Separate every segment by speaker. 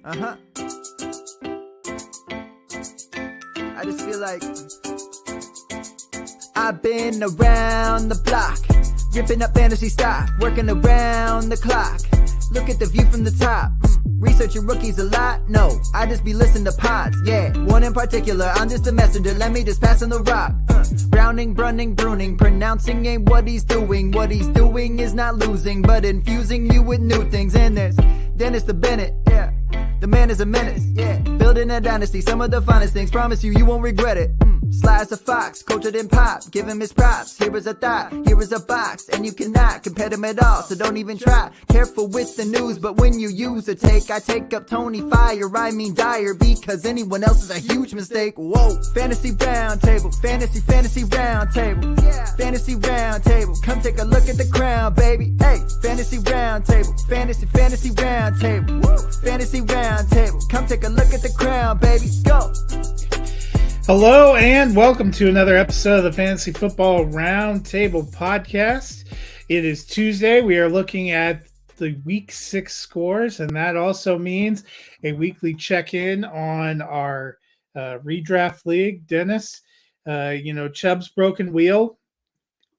Speaker 1: I just feel like I've been around the block, ripping up fantasy stock, working around the clock. Look at the view from the top. Researching rookies a lot? No, I just be listening to pods. Yeah, one in particular, I'm just a messenger. Let me just pass on the rock. Browning, brunning, pruning, pronouncing ain't what he's doing. What he's doing is not losing, but infusing you with new things. And there's Dennis the Bennett, yeah. The man is a menace, yeah. Building a dynasty, some of the finest things. Promise you won't regret it. Sly as a fox, cultured in pop. Give him his props. Here is a thought, here is a box, and you cannot compare them at all. So don't even try. Careful with the news, but when you use a take, I take up Tony Fire. I mean Dyer, because anyone else is a huge mistake. Whoa, fantasy round table, fantasy round table, yeah. Fantasy round table. Come take a look at the crown, baby. Hey, fantasy round table, fantasy round table, woo. Fantasy round table. Come take a look at the crown, baby. Go.
Speaker 2: Hello and welcome to another episode of the Fantasy Football Roundtable Podcast. It is Tuesday. We are looking at the Week 6 scores, and that also means a weekly check-in on our redraft league. Dennis, Chubb's broken wheel.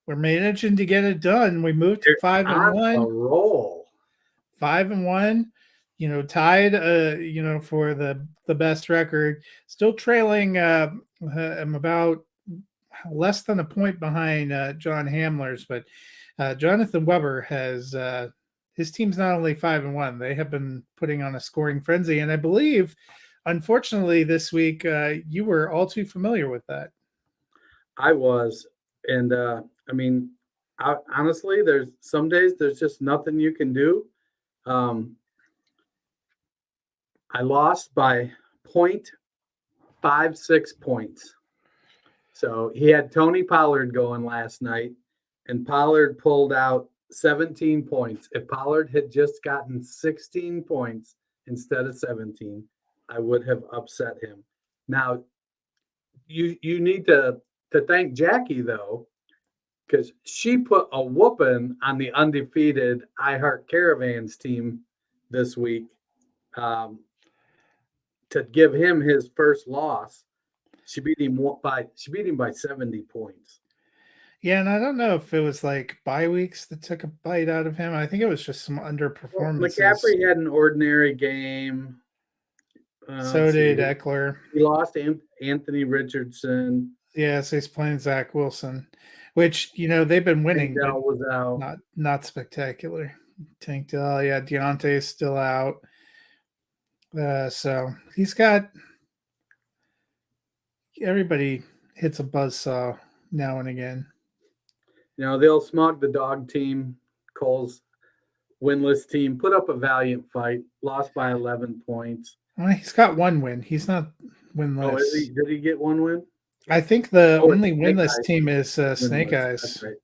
Speaker 2: We're managing to get it done. We moved to 5-1.
Speaker 3: A roll.
Speaker 2: 5-1. Tied, for the best record, still trailing. I'm about less than a point behind John Hamler's, but Jonathan Weber has his team's not only 5-1, they have been putting on a scoring frenzy, and I believe, unfortunately, this week you were all too familiar with that.
Speaker 3: I was, and honestly, there's some days there's just nothing you can do. I lost by 0.56 points. So he had Tony Pollard going last night, and Pollard pulled out 17 points. If Pollard had just gotten 16 points instead of 17, I would have upset him. Now, you need to thank Jackie, though, because she put a whooping on the undefeated iHeart Caravans team this week. To give him his first loss, she beat him by 70 points.
Speaker 2: Yeah, and I don't know if it was like bye weeks that took a bite out of him. I think it was just some underperformances.
Speaker 3: Well, McCaffrey had an ordinary game.
Speaker 2: So did Eckler.
Speaker 3: He lost Anthony Richardson.
Speaker 2: Yeah, so he's playing Zach Wilson, which they've been winning.
Speaker 3: Tank Dell was out.
Speaker 2: Not spectacular. Tank Dell, yeah, Deontay is still out. So he's got everybody hits a buzzsaw now and again.
Speaker 3: They'll smog the dog team. Cole's winless team put up a valiant fight, lost by 11 points.
Speaker 2: Well, he's got one win. He's not winless.
Speaker 3: Oh, did he get one win?
Speaker 2: I think the only winless team is Snake Eyes.
Speaker 3: That's right.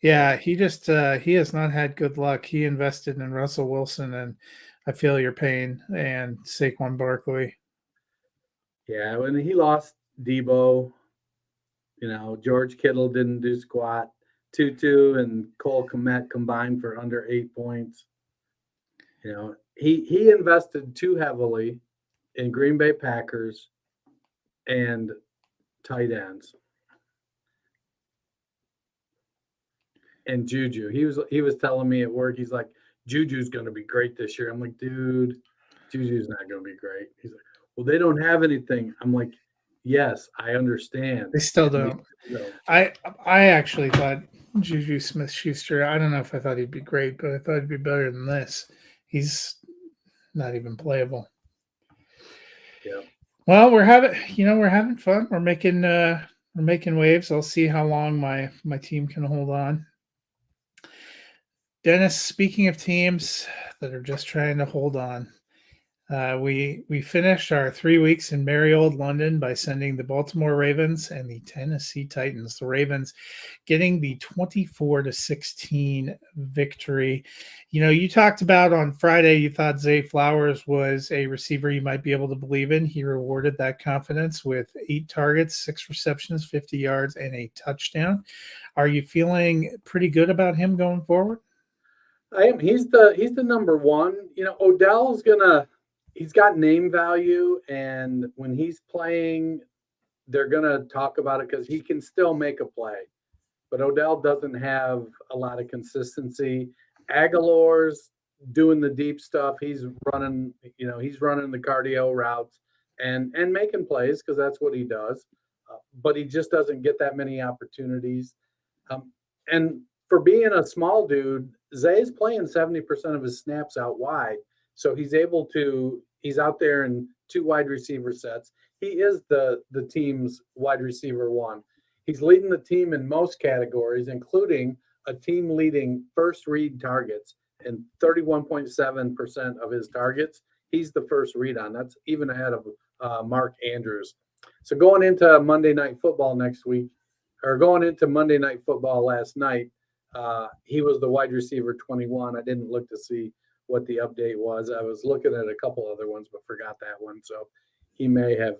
Speaker 2: Yeah, he just he has not had good luck. He invested in Russell Wilson, and I feel your pain, and Saquon Barkley.
Speaker 3: Yeah, when he lost Debo, George Kittle didn't do squat. Tutu and Cole Kmet combined for under 8 points. He invested too heavily in Green Bay Packers and tight ends. And Juju. He was telling me at work, he's like, Juju's going to be great this year. I'm like, dude, Juju's not going to be great. He's like, well, they don't have anything. I'm like, yes, I understand.
Speaker 2: They still don't. I actually thought Juju Smith-Schuster, I don't know if I thought he'd be great, but I thought he'd be better than this. He's not even playable.
Speaker 3: Yeah.
Speaker 2: Well, we're having fun. We're making waves. I'll see how long my team can hold on. Dennis, speaking of teams that are just trying to hold on, we finished our 3 weeks in merry old London by sending the Baltimore Ravens and the Tennessee Titans. The Ravens getting the 24-16 victory. You talked about on Friday, you thought Zay Flowers was a receiver you might be able to believe in. He rewarded that confidence with 8 targets, 6 receptions, 50 yards, and a touchdown. Are you feeling pretty good about him going forward?
Speaker 3: I am. He's the number one. Odell's gonna he's got name value, and when he's playing, they're going to talk about it because he can still make a play. But Odell doesn't have a lot of consistency. Aguilar's doing the deep stuff. He's running the cardio routes and making plays because that's what he does. But he just doesn't get that many opportunities. And for being a small dude, Zay's playing 70% of his snaps out wide. So he's out there in 2 wide receiver sets. He is the team's wide receiver 1. He's leading the team in most categories, including a team leading first read targets, and 31.7% of his targets, he's the first read on. That's even ahead of Mark Andrews. So going into Monday Night Football next week, or going into Monday Night Football last night, he was the wide receiver 21. I didn't look to see what the update was. I was looking at a couple other ones, but forgot that one. So he may have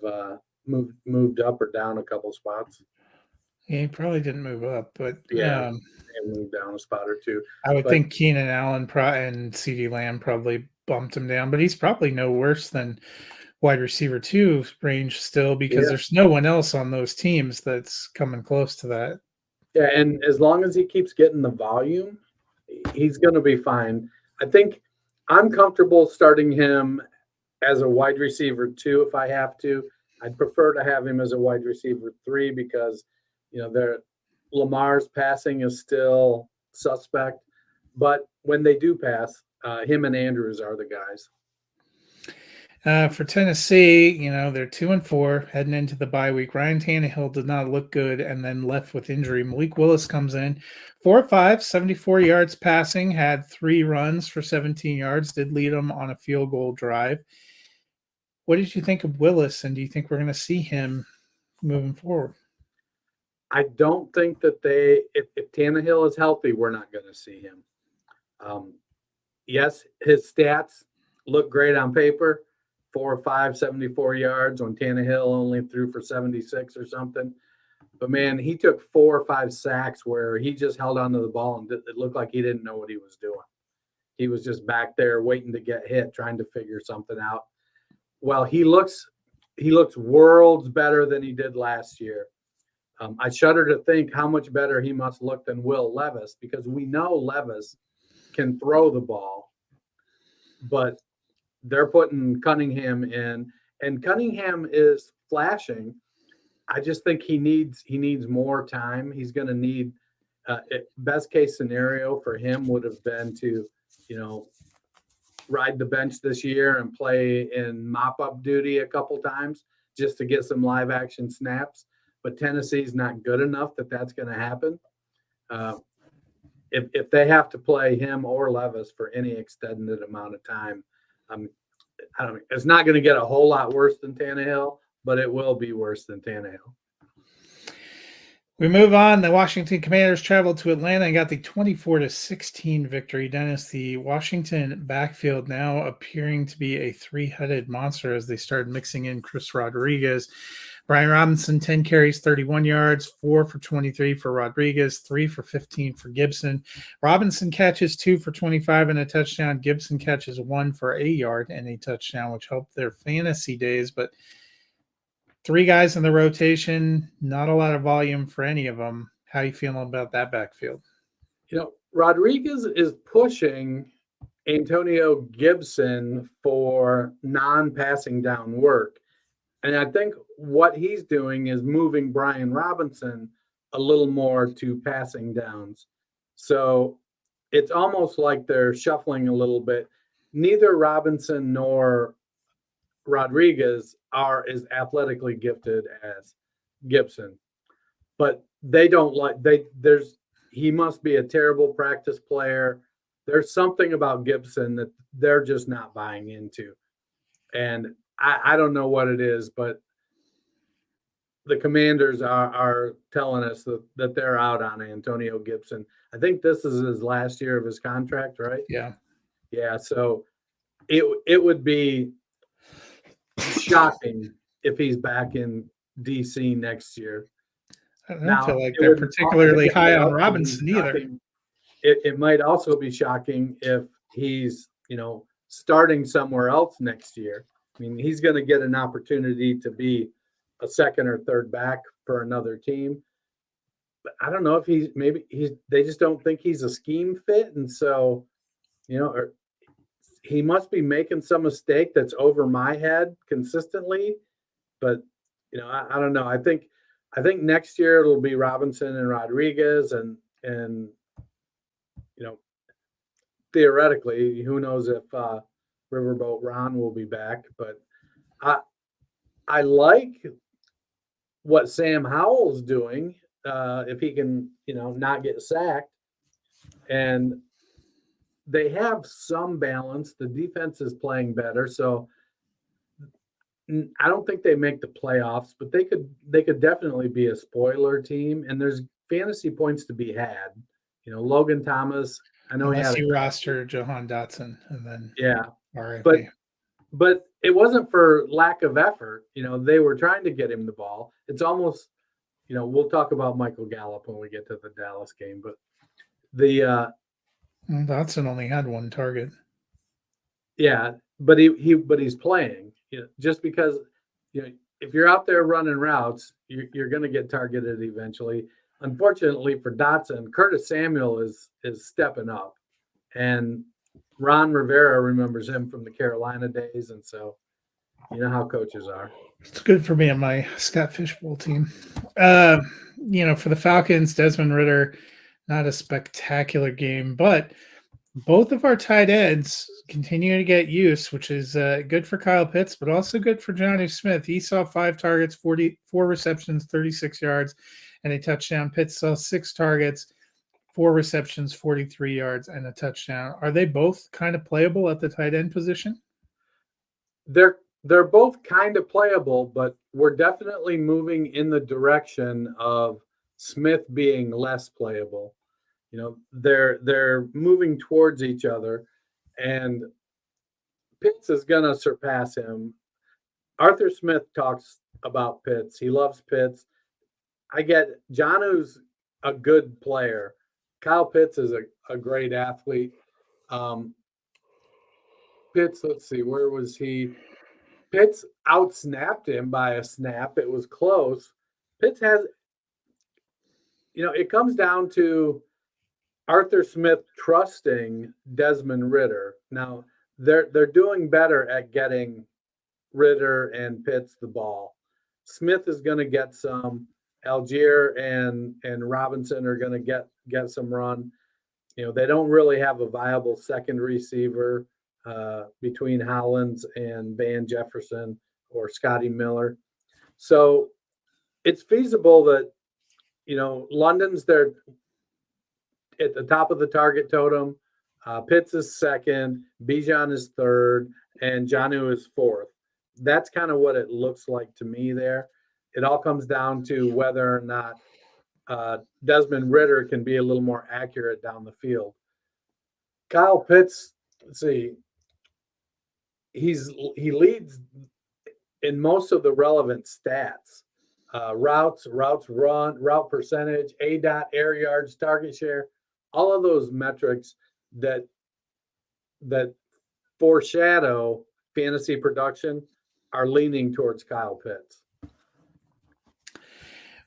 Speaker 3: moved up or down a couple spots.
Speaker 2: He probably didn't move up, but
Speaker 3: Yeah, and moved down a spot or two.
Speaker 2: I would think Keenan Allen and CeeDee Lamb probably bumped him down, but he's probably no worse than wide receiver 2 range still, because there's no one else on those teams that's coming close to that.
Speaker 3: Yeah, and as long as he keeps getting the volume, he's going to be fine. I think I'm comfortable starting him as a wide receiver 2 if I have to. I'd prefer to have him as a wide receiver 3 because Lamar's passing is still suspect, but when they do pass, him and Andrews are the guys.
Speaker 2: For Tennessee, they're 2-4 heading into the bye week. Ryan Tannehill did not look good and then left with injury. Malik Willis comes in 4-5, 74 yards passing, had 3 runs for 17 yards, did lead them on a field goal drive. What did you think of Willis, and do you think we're going to see him moving forward?
Speaker 3: I don't think that if Tannehill is healthy, we're not going to see him. Yes, his stats look great on paper. 4-5, 74 yards when Tannehill only threw for 76 or something. But, man, he took 4 or 5 sacks where he just held onto the ball and it looked like he didn't know what he was doing. He was just back there waiting to get hit, trying to figure something out. Well, he looks worlds better than he did last year. I shudder to think how much better he must look than Will Levis, because we know Levis can throw the ball, but they're putting Cunningham in, and Cunningham is flashing. I just think he needs more time. He's going to need best case scenario for him would have been to, ride the bench this year and play in mop-up duty a couple times just to get some live action snaps. But Tennessee's not good enough that's going to happen. If they have to play him or Levis for any extended amount of time, it's not going to get a whole lot worse than Tannehill, but it will be worse than Tannehill.
Speaker 2: We move on. The Washington Commanders traveled to Atlanta and got the 24-16 victory. Dennis, the Washington backfield now appearing to be a 3-headed monster as they start mixing in Chris Rodriguez. Brian Robinson, 10 carries, 31 yards, 4 for 23 for Rodriguez, 3 for 15 for Gibson. Robinson catches 2 for 25 and a touchdown. Gibson catches 1 for a yard and a touchdown, which helped their fantasy days. But 3 guys in the rotation, not a lot of volume for any of them. How are you feeling about that backfield?
Speaker 3: Rodriguez is pushing Antonio Gibson for non-passing down work. And I think what he's doing is moving Brian Robinson a little more to passing downs. So it's almost like they're shuffling a little bit. Neither Robinson nor Rodriguez are as athletically gifted as Gibson, but they don't he must be a terrible practice player. There's something about Gibson that they're just not buying into. And I don't know what it is, but the Commanders are telling us that they're out on Antonio Gibson. I think this is his last year of his contract, right?
Speaker 2: Yeah.
Speaker 3: Yeah. So it would be shocking if he's back in DC next year.
Speaker 2: I don't feel like they're particularly high on Robinson either.
Speaker 3: It might also be shocking if he's, starting somewhere else next year. I mean, he's going to get an opportunity to be a second or third back for another team. But I don't know if they just don't think he's a scheme fit. And so, or he must be making some mistake that's over my head consistently. But, I don't know. I think next year it'll be Robinson and Rodriguez and theoretically, who knows if Riverboat Ron will be back, but I like what Sam Howell's doing if he can, not get sacked. And they have some balance. The defense is playing better, so I don't think they make the playoffs, but they could definitely be a spoiler team. And there's fantasy points to be had. Logan Thomas. I know
Speaker 2: unless you roster Jahan Dotson and then
Speaker 3: but it wasn't for lack of effort. They were trying to get him the ball. It's almost, we'll talk about Michael Gallup when we get to the Dallas game, but
Speaker 2: Dotson only had one target.
Speaker 3: Yeah, but he's playing. Just because if you're out there running routes, you're going to get targeted eventually. Unfortunately for Dotson, Curtis Samuel is stepping up, and Ron Rivera remembers him from the Carolina days, and so you know how coaches are.
Speaker 2: It's good for me on my Scott Fishbowl team. For the Falcons, Desmond Ridder, not a spectacular game, but both of our tight ends continue to get use, which is good for Kyle Pitts, but also good for Jonnu Smith. He saw 5 targets, 44 receptions, 36 yards, and a touchdown. Pitts saw 6 targets, 4 receptions, 43 yards, and a touchdown. Are they both kind of playable at the tight end position?
Speaker 3: They're both kind of playable, but we're definitely moving in the direction of Smith being less playable. They're moving towards each other, and Pitts is going to surpass him. Arthur Smith talks about Pitts. He loves Pitts. I get Jonnu's a good player. Kyle Pitts is a great athlete. Pitts, let's see, where was he? Pitts outsnapped him by a snap. It was close. Pitts has, it comes down to Arthur Smith trusting Desmond Ridder. Now, they're doing better at getting Ridder and Pitts the ball. Smith is going to get some. Algier and Robinson are going to get some run. They don't really have a viable second receiver between Hollins and Van Jefferson or Scotty Miller. So it's feasible that, London's there at the top of the target totem. Pitts is second, Bijan is third, and Jonnu is fourth. That's kind of what it looks like to me there. It all comes down to whether or not Desmond Ridder can be a little more accurate down the field. Kyle Pitts, let's see, he leads in most of the relevant stats. Routes run, route percentage, ADOT, air yards, target share, all of those metrics that foreshadow fantasy production are leaning towards Kyle Pitts.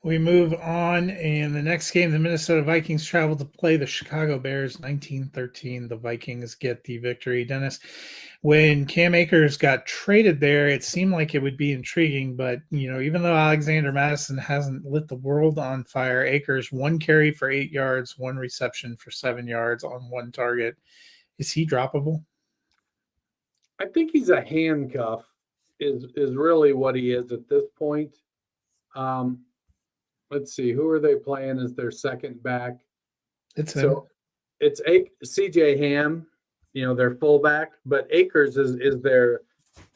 Speaker 2: We move on, and the next game, the Minnesota Vikings travel to play the Chicago Bears, 19-13. The Vikings get the victory. Dennis, when Cam Akers got traded there, it seemed like it would be intriguing, but, even though Alexander Mattison hasn't lit the world on fire, Akers, 1 carry for 8 yards, 1 reception for 7 yards on 1 target. Is he droppable?
Speaker 3: I think he's a handcuff is really what he is at this point. Let's see, who are they playing as their second back?
Speaker 2: It's
Speaker 3: CJ Ham, their fullback, but Akers is their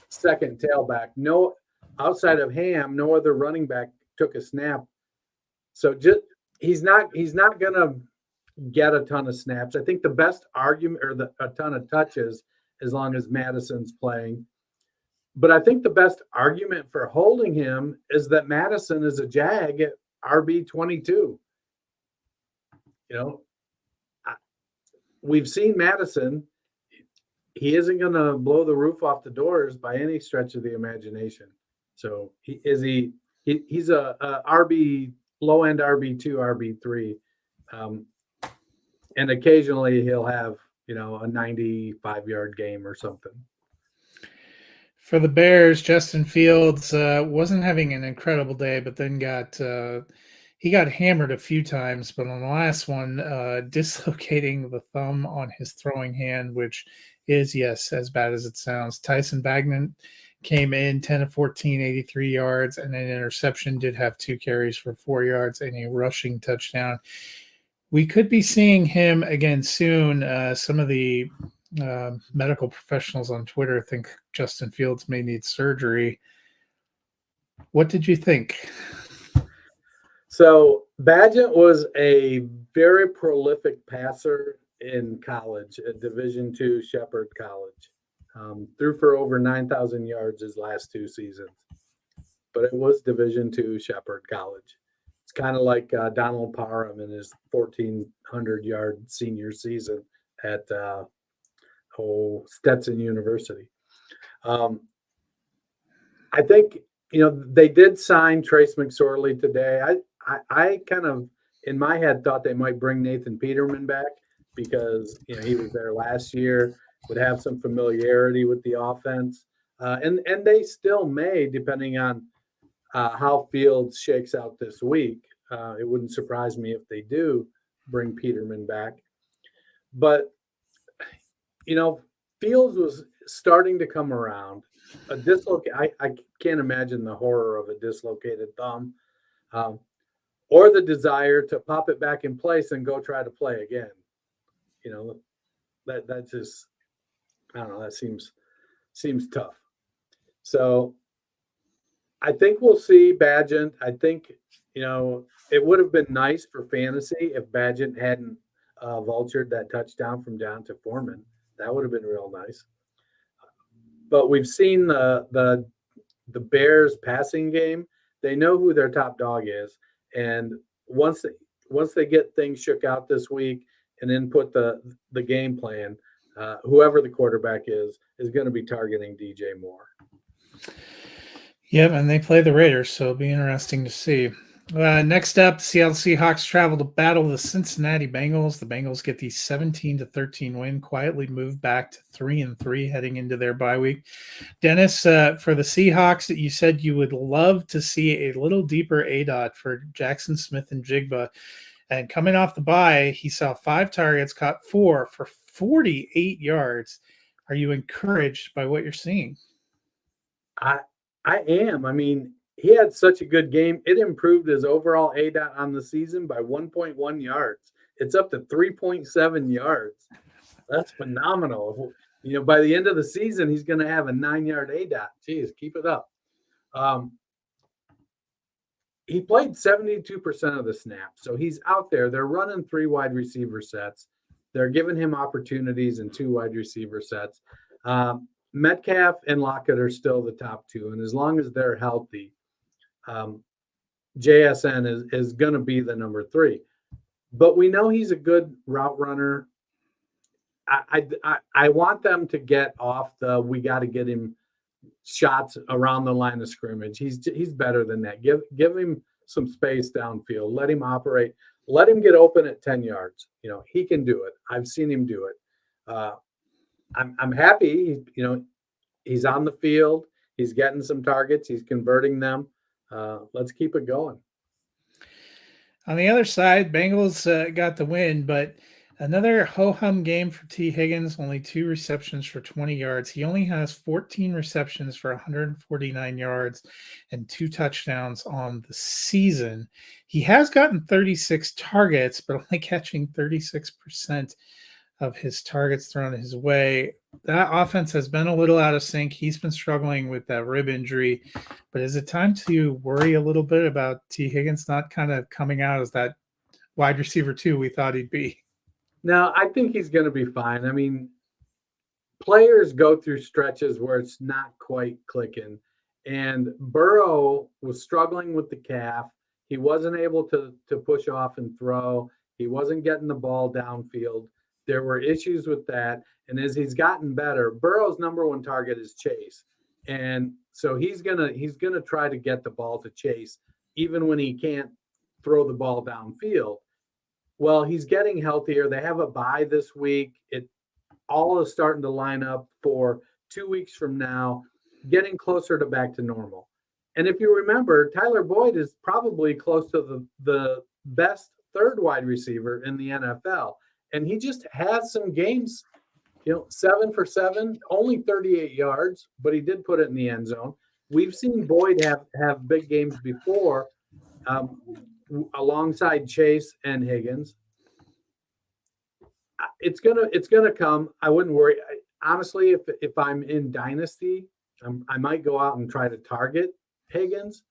Speaker 3: second tailback. No, outside of Ham, no other running back took a snap. So he's not gonna get a ton of snaps. I think the best argument or a ton of touches as long as Madison's playing. But I think the best argument for holding him is that Madison is a Jag at RB22. We've seen Madison. he isn't going to blow the roof off the doors by any stretch of the imagination. So he's a RB, low end RB2, RB3. And occasionally he'll have, a 95-yard game or something.
Speaker 2: For the Bears, Justin Fields wasn't having an incredible day, but then he got hammered a few times. But on the last one, dislocating the thumb on his throwing hand, which is, yes, as bad as it sounds. Tyson Bagman came in 10 of 14, 83 yards, and an interception. Did have 2 carries for 4 yards and a rushing touchdown. We could be seeing him again soon. Some of the medical professionals on Twitter think Justin Fields may need surgery. What did you think?
Speaker 3: So Bagent was a very prolific passer in college at Division II Shepherd College. Threw for over 9,000 yards his last 2 seasons. But it was Division II Shepherd College. It's kind of like Donald Parham in his 1,400-yard senior season at Stetson University. I think, they did sign Trace McSorley today. I kind of, in my head, thought they might bring Nathan Peterman back because, he was there last year, would have some familiarity with the offense. And they still may, depending on how Fields shakes out this week. It wouldn't surprise me if they do bring Peterman back. But, Fields was starting to come around. I can't imagine the horror of a dislocated thumb or the desire to pop it back in place and go try to play again. That just, I don't know, that seems tough. So I think we'll see Bagent. I think, it would have been nice for fantasy if Bagent hadn't vultured that touchdown from D'Onta Foreman. That would have been real nice. But we've seen the Bears passing game. They know who their top dog is. And once they get things shook out this week and input the game plan, whoever the quarterback is going to be targeting DJ Moore.
Speaker 2: Yep, and they play the Raiders, so it'll be interesting to see. Next up, Seattle Seahawks travel to battle the Cincinnati Bengals. The Bengals get the 17-13 win, quietly move back to 3-3 heading into their bye week. Dennis, for the Seahawks, you said you would love to see a little deeper ADOT for Jackson Smith-Njigba. And coming off the bye, he saw 5 targets, caught 4 for 48 yards. Are you encouraged by what you're seeing?
Speaker 3: I am. I mean, he had such a good game. It improved his overall ADOT on the season by 1.1 yards. It's up to 3.7 yards. That's phenomenal. By the end of the season, he's going to have a 9-yard ADOT. Jeez, keep it up. He played 72% of the snaps, so he's out there. They're running 3 wide receiver sets. They're giving him opportunities in 2 wide receiver sets. Metcalf and Lockett are still the top 2, and as long as they're healthy, JSN is going to be the number 3. But we know he's a good route runner. I want them to get off we got to get him shots around the line of scrimmage. He's better than that. Give him some space downfield. Let him operate. Let him get open at 10 yards. He can do it. I've seen him do it. I'm happy. He's on the field. He's getting some targets. He's converting them. Let's keep it going.
Speaker 2: On the other side, Bengals got the win, but another ho-hum game for T. Higgins, only 2 receptions for 20 yards. He only has 14 receptions for 149 yards and 2 touchdowns on the season. He has gotten 36 targets, but only catching 36% of his targets thrown his way. That offense has been a little out of sync. He's been struggling with that rib injury, but is it time to worry a little bit about T. Higgins not kind of coming out as that wide receiver 2 we thought he'd be?
Speaker 3: No, I think he's going to be fine. I mean, players go through stretches where it's not quite clicking, and Burrow was struggling with the calf. He wasn't able to push off and throw. He wasn't getting the ball downfield. There were issues with that. And as he's gotten better, Burrow's number one target is Chase. And so he's gonna try to get the ball to Chase, even when he can't throw the ball downfield. Well, he's getting healthier. They have a bye this week. It all is starting to line up for 2 weeks from now, getting closer to back to normal. And if you remember, Tyler Boyd is probably close to the best third wide receiver in the NFL. And he just has some games, 7 for 7, only 38 yards, but he did put it in the end zone. We've seen Boyd have big games before, alongside Chase and Higgins. It's gonna come. I wouldn't worry. Honestly, if I'm in Dynasty, I might go out and try to target Higgins.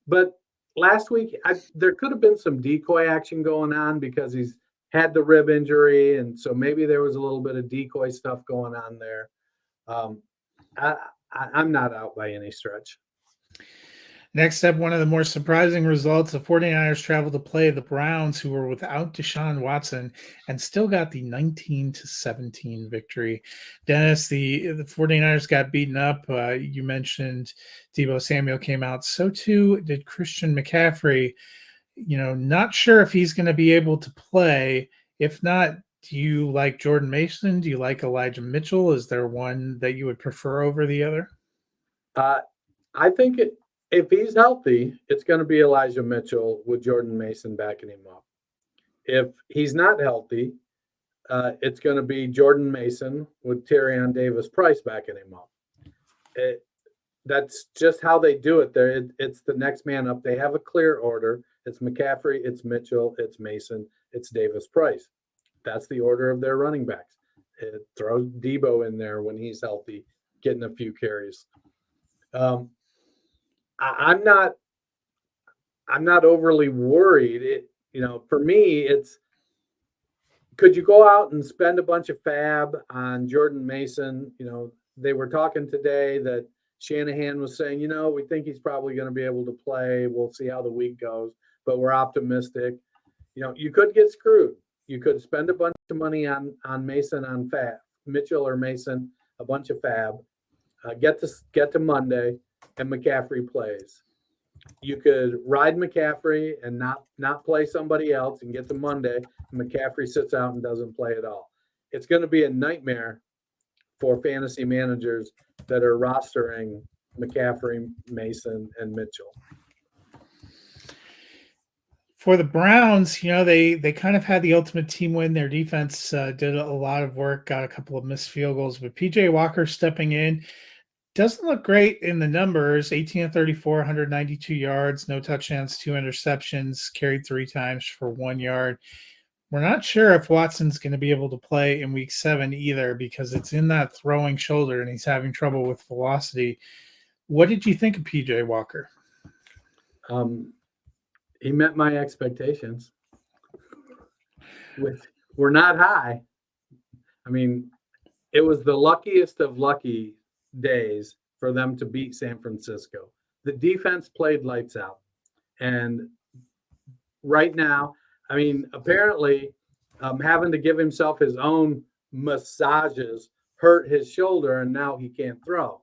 Speaker 3: But last week, there could have been some decoy action going on because he's had the rib injury, and so maybe there was a little bit of decoy stuff going on there. I'm not out by any stretch.
Speaker 2: Next up, one of the more surprising results, the 49ers traveled to play the Browns, who were without Deshaun Watson and still got the 19-17 victory. Dennis, the 49ers got beaten up. You mentioned Deebo Samuel came out. So too did Christian McCaffrey. Not sure if he's going to be able to play. If not, do you like Jordan Mason? Do you like Elijah Mitchell? Is there one that you would prefer over the other?
Speaker 3: I think if he's healthy, it's going to be Elijah Mitchell with Jordan Mason backing him up. If he's not healthy, it's going to be Jordan Mason with Tyrion Davis-Price backing him up. That's just how they do it there. It's the next man up. They have a clear order. It's McCaffrey, it's Mitchell, it's Mason, it's Davis-Price. That's the order of their running backs. Throw Deebo in there when he's healthy, getting a few carries. I'm not overly worried. For me, it's, could you go out and spend a bunch of fab on Jordan Mason? They were talking today that Shanahan was saying, we think he's probably going to be able to play. We'll see how the week goes, but we're optimistic. You could get screwed. You could spend a bunch of money on Mason, on fab, Mitchell or Mason, a bunch of fab, get to Monday, and McCaffrey plays. You could ride McCaffrey and not play somebody else and get to Monday, and McCaffrey sits out and doesn't play at all. It's going to be a nightmare for fantasy managers that are rostering McCaffrey, Mason, and Mitchell.
Speaker 2: For the Browns, they kind of had the ultimate team win. Their defense did a lot of work, got a couple of missed field goals, but PJ Walker stepping in. Doesn't look great in the numbers. 18 of 34, 192 yards, no touchdowns, 2 interceptions, carried 3 times for 1 yard. We're not sure if Watson's going to be able to play in week 7 either, because it's in that throwing shoulder and he's having trouble with velocity. What did you think of PJ Walker?
Speaker 3: He met my expectations. We're not high. I mean, it was the luckiest of lucky days for them to beat San Francisco. The defense played lights out. And right now, apparently having to give himself his own massages hurt his shoulder, and now he can't throw.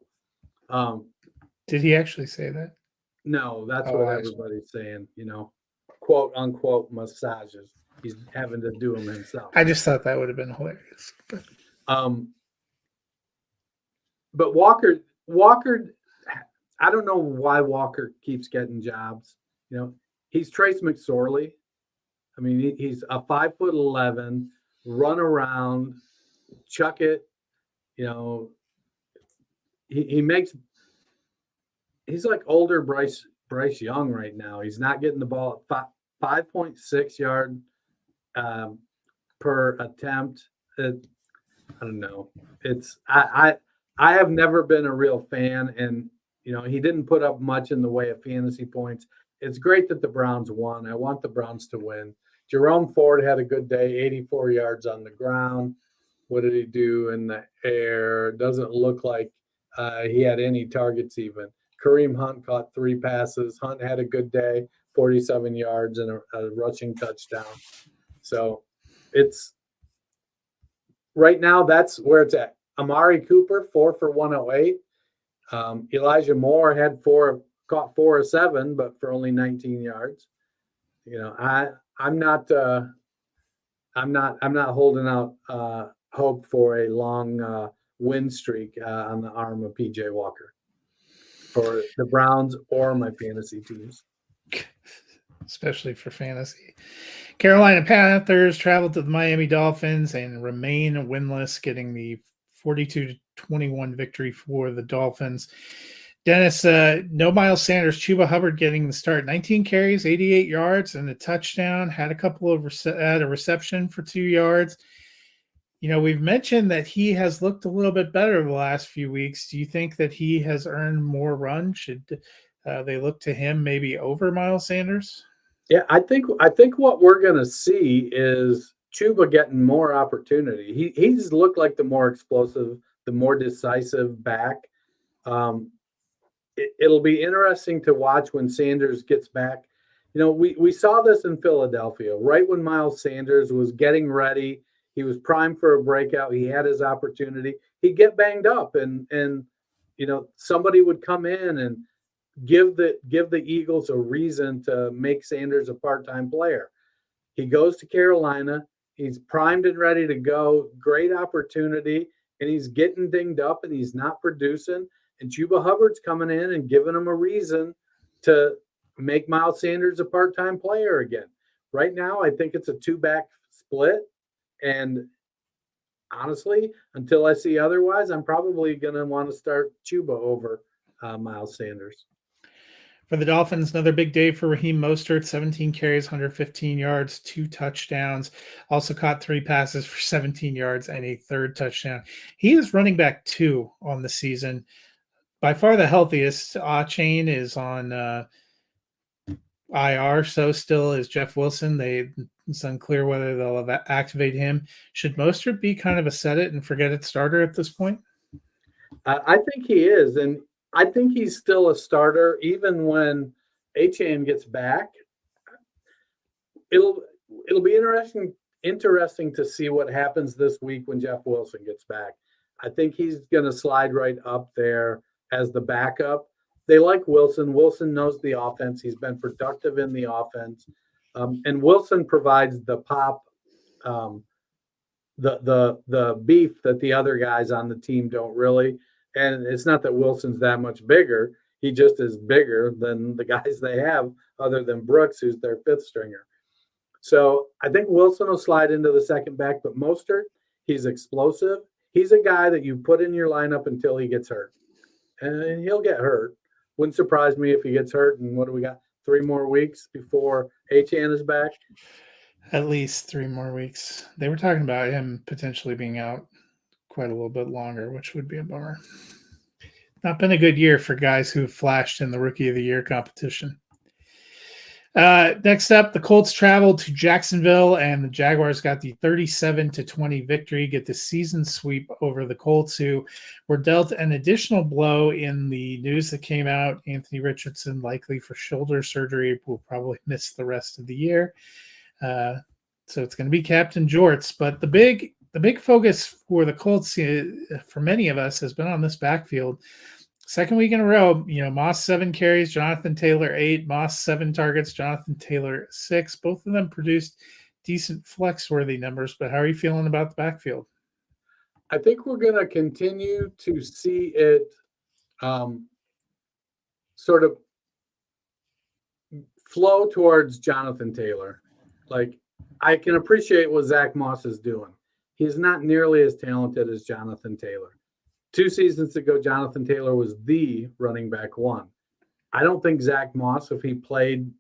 Speaker 2: Did he actually say that?
Speaker 3: No, that's what everybody's saying, quote unquote massages. He's having to do them himself.
Speaker 2: I just thought that would have been hilarious.
Speaker 3: But Walker, I don't know why Walker keeps getting jobs. He's Trace McSorley. He's a 5'11", run around, chuck it. He's like older Bryce Young right now. He's not getting the ball at 5.6 yard per attempt. I don't know. I have never been a real fan, and he didn't put up much in the way of fantasy points. It's great that the Browns won. I want the Browns to win. Jerome Ford had a good day, 84 yards on the ground. What did he do in the air? Doesn't look like he had any targets even. Kareem Hunt caught 3 passes. Hunt had a good day, 47 yards and a rushing touchdown. So it's right now, that's where it's at. Amari Cooper, 4 for 108. Elijah Moore had caught 4 of 7, but for only 19 yards. I'm not holding out hope for a long win streak on the arm of PJ Walker for the Browns or my fantasy teams.
Speaker 2: Especially for fantasy. Carolina Panthers traveled to the Miami Dolphins and remain winless, getting the 42-21 victory for the Dolphins. Dennis, no Miles Sanders, Chuba Hubbard getting the start. 19 carries, 88 yards, and a touchdown. Had a couple of had a reception for 2 yards. We've mentioned that he has looked a little bit better the last few weeks. Do you think that he has earned more run? Should they look to him maybe over Miles Sanders?
Speaker 3: Yeah, I think what we're going to see is Chuba getting more opportunity. He's looked like the more explosive, the more decisive back. It'll be interesting to watch when Sanders gets back. We saw this in Philadelphia, right when Miles Sanders was getting ready. He was primed for a breakout. He had his opportunity. He'd get banged up, and somebody would come in and give the Eagles a reason to make Sanders a part-time player. He goes to Carolina. He's primed and ready to go. Great opportunity, and he's getting dinged up, and he's not producing. And Chuba Hubbard's coming in and giving him a reason to make Miles Sanders a part-time player again. Right now, I think it's a 2-back split. And honestly, until I see otherwise, I'm probably going to want to start Chuba over Miles Sanders.
Speaker 2: For the Dolphins, another big day for Raheem Mostert, 17 carries, 115 yards, 2 touchdowns. Also caught 3 passes for 17 yards and a 3rd touchdown. He is running back 2 on the season. By far the healthiest. Chain is on IR, so still is Jeff Wilson. It's unclear whether they'll activate him. Should Mostert be kind of a set it and forget it starter at this point?
Speaker 3: I think he is, and I think he's still a starter even when Achane gets back. It'll be interesting to see what happens this week when Jeff Wilson gets back. I think he's going to slide right up there as the backup. They like Wilson. Wilson knows the offense. He's been productive in the offense. And Wilson provides the pop, the beef that the other guys on the team don't really. And it's not that Wilson's that much bigger. He just is bigger than the guys they have, other than Brooks, who's their 5th stringer. So I think Wilson will slide into the second back, but Mostert, he's explosive. He's a guy that you put in your lineup until he gets hurt. And he'll get hurt. Wouldn't surprise me if he gets hurt. And what do we got? 3 more weeks before Achane is back?
Speaker 2: At least 3 more weeks. They were talking about him potentially being out quite a little bit longer, which would be a bummer. Not been a good year for guys who flashed in the Rookie of the Year competition. Next up, the Colts traveled to Jacksonville, and the Jaguars got the 37-20 victory, get the season sweep over the Colts, who were dealt an additional blow in the news that came out. Anthony Richardson, likely for shoulder surgery, will probably miss the rest of the year. So it's going to be Captain Jorts. But the big focus for the Colts, for many of us, has been on this backfield. Second week in a row, Moss 7 carries, Jonathan Taylor 8, Moss 7 targets, Jonathan Taylor 6. Both of them produced decent flex-worthy numbers, but how are you feeling about the backfield?
Speaker 3: I think we're going to continue to see it sort of flow towards Jonathan Taylor. Like, I can appreciate what Zach Moss is doing. He's not nearly as talented as Jonathan Taylor. 2 seasons ago, Jonathan Taylor was the running back 1. I don't think Zach Moss, if he played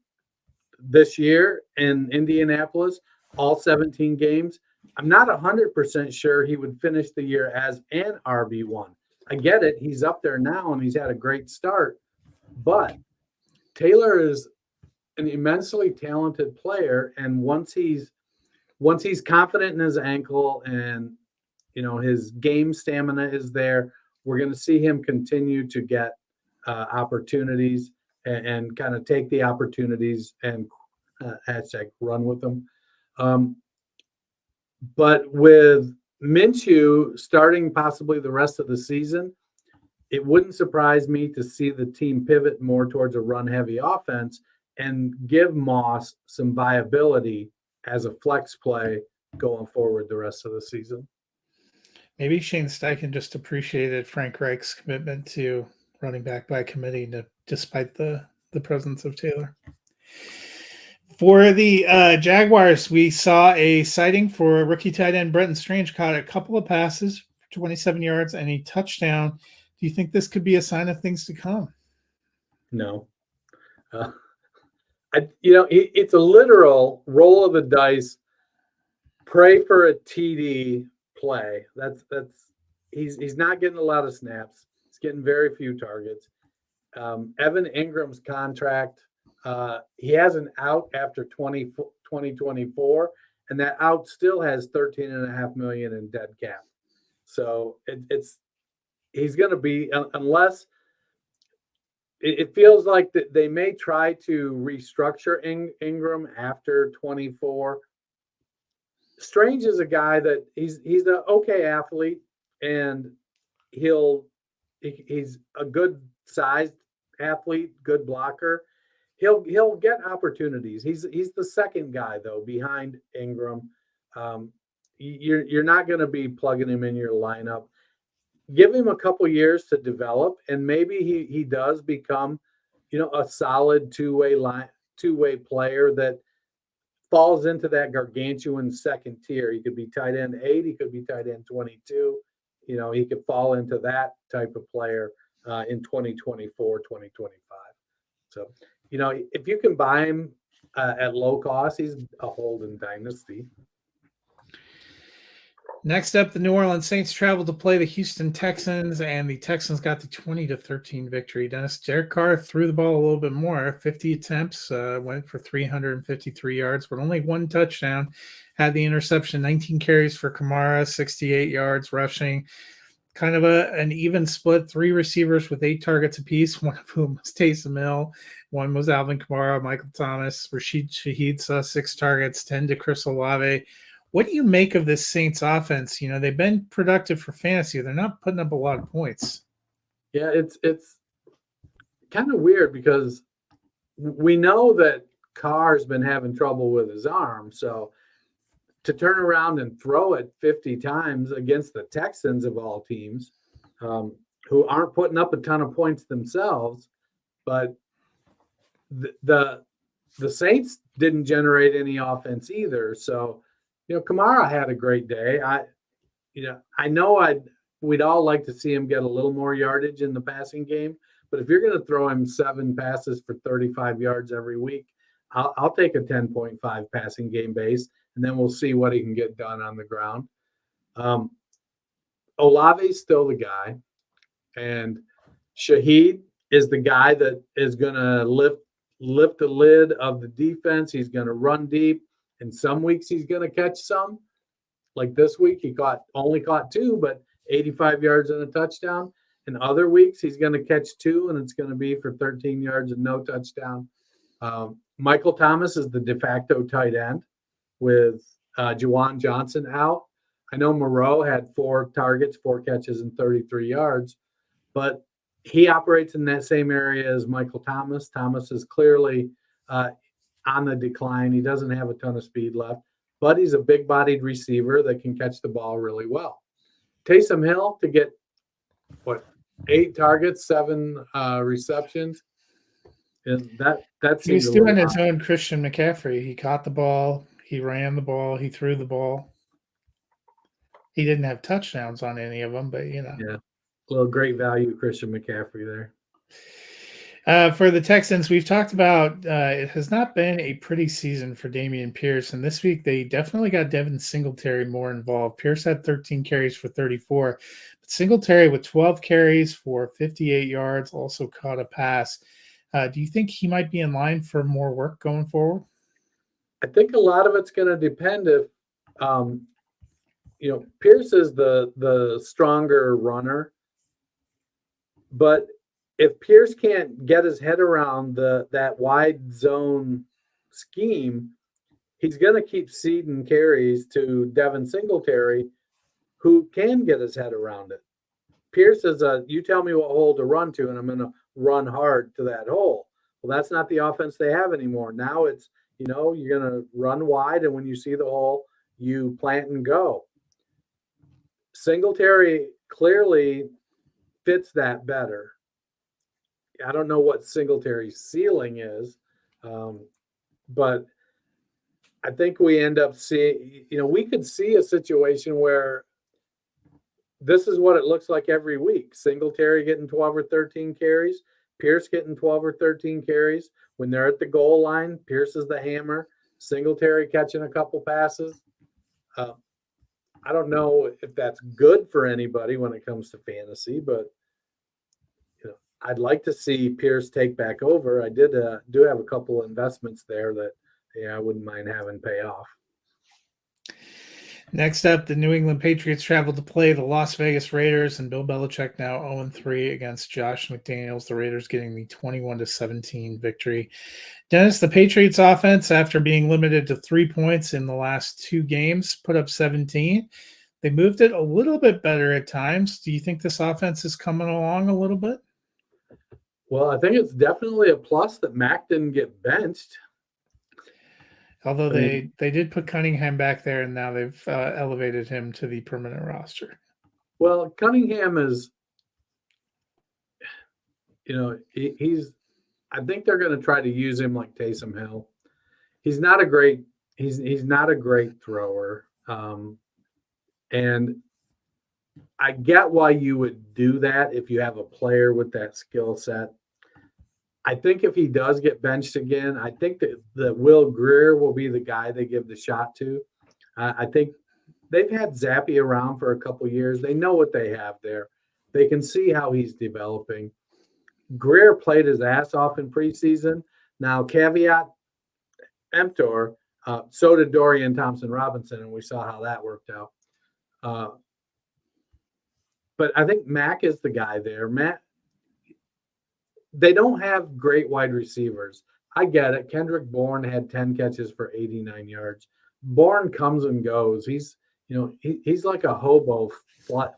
Speaker 3: this year in Indianapolis, all 17 games, I'm not 100% sure he would finish the year as an RB1. I get it. He's up there now, and he's had a great start. But Taylor is an immensely talented player, and once he's confident in his ankle and his game stamina is there, we're going to see him continue to get opportunities and kind of take the opportunities and # run with them. But with Minshew starting possibly the rest of the season, it wouldn't surprise me to see the team pivot more towards a run-heavy offense and give Moss some viability as a flex play going forward the rest of the season.
Speaker 2: Maybe Shane Steichen just appreciated Frank Reich's commitment to running back by committee, despite the presence of Taylor. For the Jaguars, we saw a sighting for rookie tight end Brenton Strange. Caught a couple of passes for 27 yards and a touchdown. Do you think this could be a sign of things to come?
Speaker 3: No. It's a literal roll of the dice, pray for a TD play. He's not getting a lot of snaps. He's getting very few targets. Evan Ingram's contract, he has an out after 2024, and that out still has $13.5 million in dead cap. So he's going to be, unless it feels like that they may try to restructure Ingram after 24. Strange is a guy that he's an okay athlete, and he's a good sized athlete, good blocker. He'll get opportunities. He's the second guy though behind Ingram. You're not going to be plugging him in your lineup. Give him a couple years to develop, and maybe he does become, a solid two-way player that falls into that gargantuan second tier. He could be tight end 8. He could be tight end 22. He could fall into that type of player in 2024, 2025. So, if you can buy him at low cost, he's a hold in dynasty.
Speaker 2: Next up, the New Orleans Saints traveled to play the Houston Texans, and the Texans got the 20-13 victory. Dennis, Derek Carr threw the ball a little bit more. 50 attempts, went for 353 yards, but only one touchdown. Had the interception, 19 carries for Kamara, 68 yards rushing. Kind of an even split, 3 receivers with 8 targets apiece, one of whom was Taysom Hill. One was Alvin Kamara, Michael Thomas. Rashid Shaheed saw 6 targets, 10 to Chris Olave. What do you make of this Saints offense? They've been productive for fantasy. They're not putting up a lot of points.
Speaker 3: Yeah, it's kind of weird because we know that Carr's been having trouble with his arm. So to turn around and throw it 50 times against the Texans of all teams, who aren't putting up a ton of points themselves, but the Saints didn't generate any offense either. So Kamara had a great day. I know we'd all like to see him get a little more yardage in the passing game, but if you're going to throw him 7 passes for 35 yards every week, I'll take a 10.5 passing game base, and then we'll see what he can get done on the ground. Olave's still the guy, and Shaheed is the guy that is going to lift the lid of the defense. He's going to run deep. In some weeks, he's going to catch some. Like this week, he only caught 2, but 85 yards and a touchdown. In other weeks, he's going to catch 2, and it's going to be for 13 yards and no touchdown. Michael Thomas is the de facto tight end with Juwan Johnson out. I know Moreau had 4 targets, 4 catches, and 33 yards, but he operates in that same area as Michael Thomas. Thomas is clearly on the decline. He doesn't have a ton of speed left, but he's a big-bodied receiver that can catch the ball really well. Taysom Hill to get 8 targets, 7 receptions, and that seems
Speaker 2: he's doing his own Christian McCaffrey. He caught the ball, he ran the ball, he threw the ball. He didn't have touchdowns on any of them, but
Speaker 3: yeah, a little great value Christian McCaffrey there.
Speaker 2: For the Texans, we've talked about it has not been a pretty season for Dameon Pierce, and this week they definitely got Devin Singletary more involved. Pierce had 13 carries for 34, but Singletary with 12 carries for 58 yards also caught a pass. Do you think he might be in line for more work going forward?
Speaker 3: I think a lot of it's going to depend if, Pierce is the stronger runner, but if Pierce can't get his head around that wide zone scheme, he's going to keep ceding carries to Devin Singletary, who can get his head around it. Pierce is you tell me what hole to run to, and I'm going to run hard to that hole. Well, that's not the offense they have anymore. Now it's, you're going to run wide, and when you see the hole, you plant and go. Singletary clearly fits that better. I don't know what Singletary's ceiling is, but I think we end up seeing, we could see a situation where this is what it looks like every week. Singletary getting 12 or 13 carries, Pierce getting 12 or 13 carries. When they're at the goal line, Pierce is the hammer, Singletary catching a couple passes. I don't know if that's good for anybody when it comes to fantasy, but I'd like to see Pierce take back over. I do have a couple investments there that I wouldn't mind having pay off.
Speaker 2: Next up, the New England Patriots traveled to play the Las Vegas Raiders, and Bill Belichick now 0-3 against Josh McDaniels. The Raiders getting the 21-17 victory. Dennis, the Patriots offense, after being limited to 3 points in the last 2 games, put up 17. They moved it a little bit better at times. Do you think this offense is coming along a little bit?
Speaker 3: Well, I think it's definitely a plus that Mac didn't get benched.
Speaker 2: Although they did put Cunningham back there, and now they've elevated him to the permanent roster.
Speaker 3: Well, Cunningham is, he's. I think they're going to try to use him like Taysom Hill. He's not a great thrower, and I get why you would do that if you have a player with that skill set. I think if he does get benched again, I think that Will Grier will be the guy they give the shot to. I think they've had Zappe around for a couple years. They know what they have there. They can see how he's developing. Grier played his ass off in preseason. Now, caveat emptor, so did Dorian Thompson-Robinson, and we saw how that worked out. But I think Mac is the guy there. They don't have great wide receivers. I get it. Kendrick Bourne had 10 catches for 89 yards. Bourne comes and goes. He's like a hobo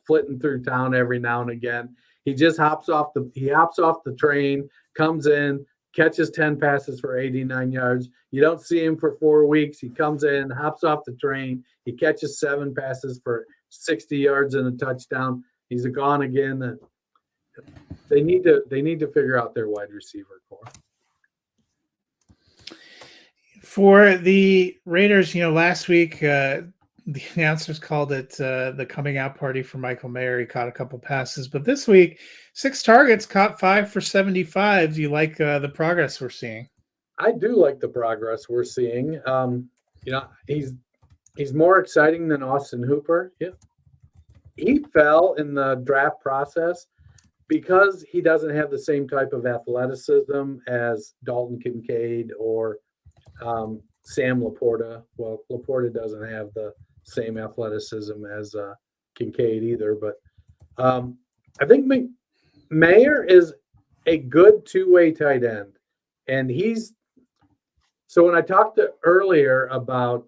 Speaker 3: flitting through town every now and again. He just hops off the train, comes in, catches 10 passes for 89 yards. You don't see him for 4 weeks. He comes in, hops off the train. He catches 7 passes for 60 yards and a touchdown. He's gone again. They need to figure out their wide receiver core.
Speaker 2: For the Raiders, last week the announcers called it the coming out party for Michael Mayer. He caught a couple passes, but this week 6 targets, caught 5 for 75. Do you like the progress we're seeing?
Speaker 3: I do like the progress we're seeing. He's more exciting than Austin Hooper. Yeah. He fell in the draft process because he doesn't have the same type of athleticism as Dalton Kincaid or Sam Laporta. Well, Laporta doesn't have the same athleticism as Kincaid either, but I think Mayer is a good two-way tight end, and so when I talked earlier about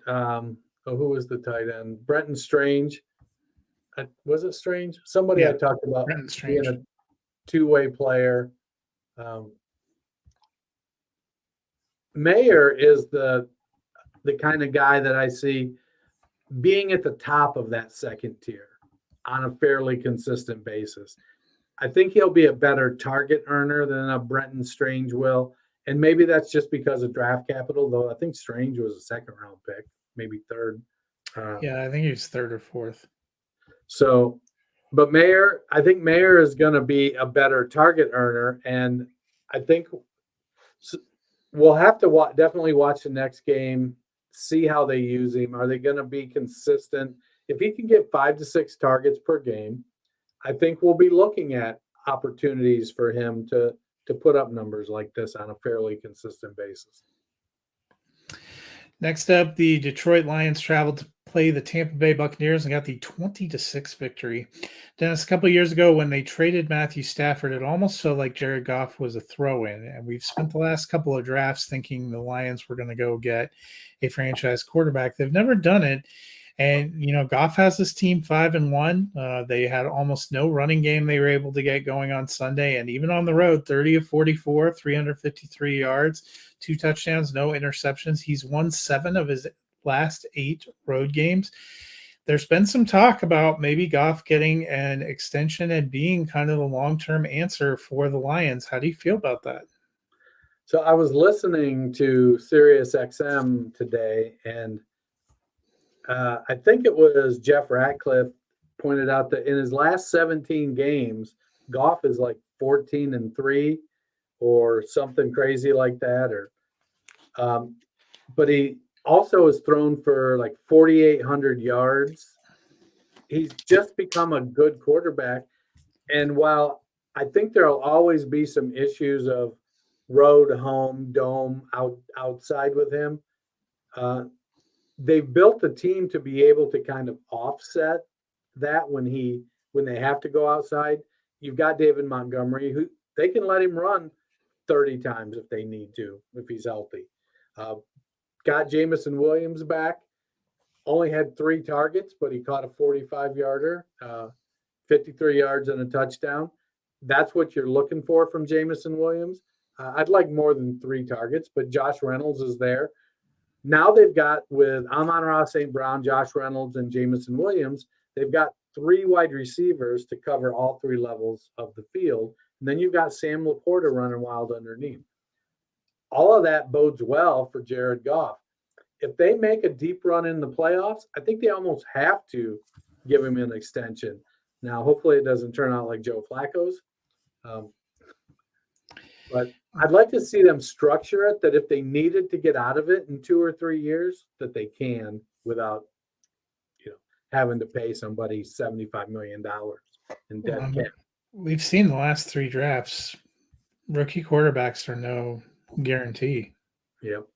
Speaker 3: who was the tight end? Brenton Strange. Was it Strange? Somebody
Speaker 2: Yeah,
Speaker 3: I talked about
Speaker 2: Brenton Strange.
Speaker 3: being a two-way player. Mayer is the kind of guy that I see being at the top of that second tier on a fairly consistent basis. I think he'll be a better target earner than a Brenton Strange will. And maybe that's just because of draft capital, though I think Strange was a second-round pick, maybe third.
Speaker 2: Yeah, I think he was 3rd or 4th.
Speaker 3: So, but I think Mayer is going to be a better target earner. And I think we'll have to definitely watch the next game, see how they use him. Are they going to be consistent? If he can get 5 to 6 targets per game, I think we'll be looking at opportunities for him to put up numbers like this on a fairly consistent basis.
Speaker 2: Next up, the Detroit Lions traveled to play the Tampa Bay Buccaneers and got the 20-6 victory. Dennis, a couple of years ago when they traded Matthew Stafford, it almost felt like Jared Goff was a throw-in. And we've spent the last couple of drafts thinking the Lions were going to go get a franchise quarterback. They've never done it. And Goff has this team 5-1. They had almost no running game they were able to get going on Sunday, and even on the road, 30 of 44, 353 yards, 2 touchdowns, no interceptions. He's won 7 of his last 8 road games. There's been some talk about maybe Goff getting an extension and being kind of the long-term answer for the Lions. How do you feel about that?
Speaker 3: So I was listening to Sirius XM today, and I think it was Jeff Ratcliffe pointed out that in his last 17 games, Goff is like 14-3 or something crazy like that. But he also has thrown for like 4,800 yards. He's just become a good quarterback. And while I think there'll always be some issues of road, home, dome, outside with him, they've built the team to be able to kind of offset that when they have to go outside. You've got David Montgomery, who they can let him run 30 times if they need to, if he's healthy. Got Jameson Williams back. Only had 3 targets, but he caught a 45-yarder, 53 yards and a touchdown. That's what you're looking for from Jameson Williams. I'd like more than 3 targets, but Josh Reynolds is there. Now they've got, with Amon-Ra St. Brown, Josh Reynolds, and Jameson Williams, they've got 3 wide receivers to cover all 3 levels of the field. And then you've got Sam Laporta running wild underneath. All of that bodes well for Jared Goff. If they make a deep run in the playoffs, I think they almost have to give him an extension. Now, hopefully it doesn't turn out like Joe Flacco's. But I'd like to see them structure it that if they needed to get out of it in 2 or 3 years, that they can without, having to pay somebody $75 million in dead cap.
Speaker 2: We've seen the last 3 drafts. Rookie quarterbacks are no guarantee.
Speaker 3: Yep.